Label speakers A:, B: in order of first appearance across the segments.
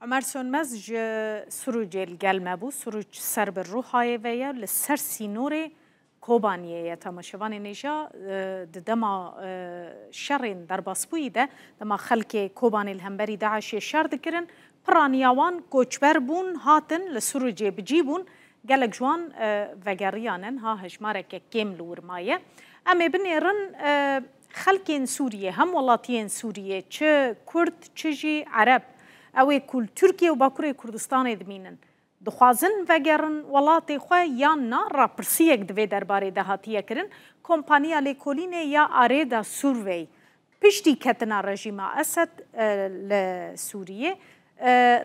A: عمر سونمز سروج الگلمه بو سروج سر بر روحای ویا لسر سینور کوبانیه تماشاوان نیجا دما شرین در باسپوی ده دما خلک کوبانی الهمبری داعش شر دکرن پرانیاوان کوچبر بون هاتن لسروج بجیبون گلک جوان وگریانن ها هجمارک کم لورمایه اما بنیرن خلکین سوریه هم ولاتین سوریه چه کرد چه عرب اوی کل ترکیه و باکوری کردستان دمینن دخوازن وگرن ولات خواه یا نا راپرسیک دوی درباره دهاتیه کرن کمپانیا لیکولینه یا آریدا سوروی پشتی کتنا رژیم اسد لسوریه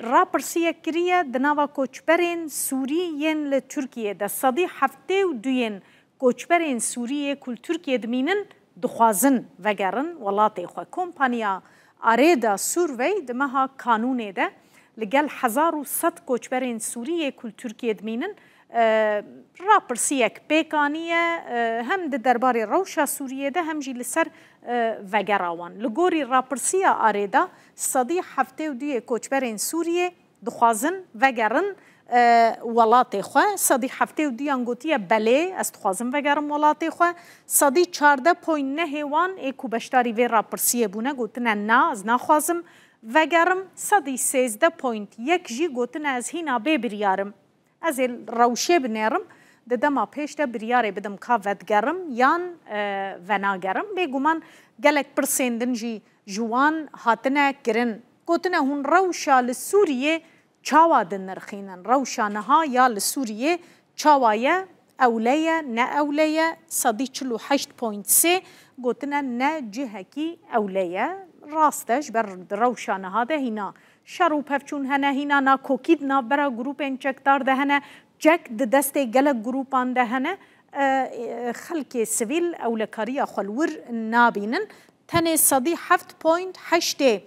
A: راپرسیک کریه دناوا کوچبرین سوریین لترکیه ده صدی هفته و دوین کوچبرین سوریه کل ترکیه دمینن دخوازن وگرن ولات خواه کمپانیا آریدا سوروی دمها قانونه ده لگل 1100 کوچبرین سوریه کل ترکیه دمینن راپرسیک پیکانیه هم ده درباره روشا سوریه ده هم جی لسر وگراوان لگوری راپرسیا آریدا صدی هفته و دوی کوچبرین سوریه دخوازن وگرن ولات خواه صدی هفته و دیان گوتیه بله است خوازم وگرم ولات خواه صدی 14.9 هیوان ایکو بشتاری وی راپرسیه بونه گوتنه نه از نخوازم وگرم صدی 13.1 جی گوتنه از هینا بی بریارم از روشه بنیرم دما پیشته بریاره بدم که ودگرم یان وناگرم بگو من گلک پرسیندن جی جوان هاتنه کرن گوتنه هون روشا لسوریه چاوا دن نرخینن روشانها یا لسوریه چاوایه اولیه نه اولیه صدی 48.3 گوتنه نه جهکی اولیه راستش بر روشانها ده هینا شروع پفچون هنه هینا نا کوکید نا برا گروپ انچکتار ده هنه جک ده دست گلک گروپان ده هنه خلک سویل اولکاریا خلور نابینن تنه صدی 7.8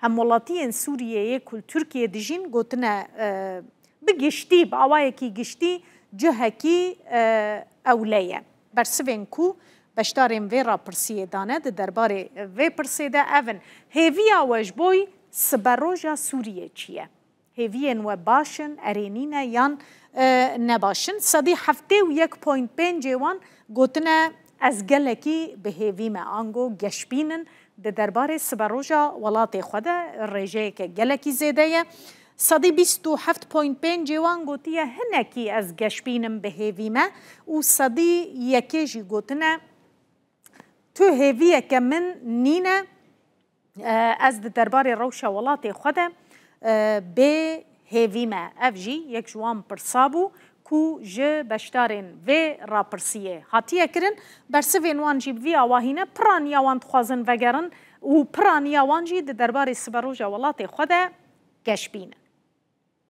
A: هم ولاتین سوریه کل ترکیه دجین گوتنه بگشتی با آوائه کی گشتی جهکی اولیه برسوین کو بشتاریم وی را پرسیه دانه ده درباره وی پرسیه ده اون هیوی آوش بوی سبروجا سوریه چیه هیوین و باشن ارینینه یان نباشن صدی هفته و 1.5 جوان گوتنه از گلکی به هیوی ما آنگو گشبینن ده درباره سبروجا ولات خوده رجه که گلکی زیده صدی 27.5 جوان گوتیه هنکی از گشبینم به هیوی ما و صدی یکی جی گوتنه تو هیویه که من نینه از درباره روشا ولات خوده به هیوی ما افجی یک جوان پرسابو کو جه بشتارن و راپرسیه هاتیه کرن برسوین وان جی وی آواهینه پرانیا وان خوازن وگرن و پرانیا وان جی درباره سبروجا ولات خوده گشبینه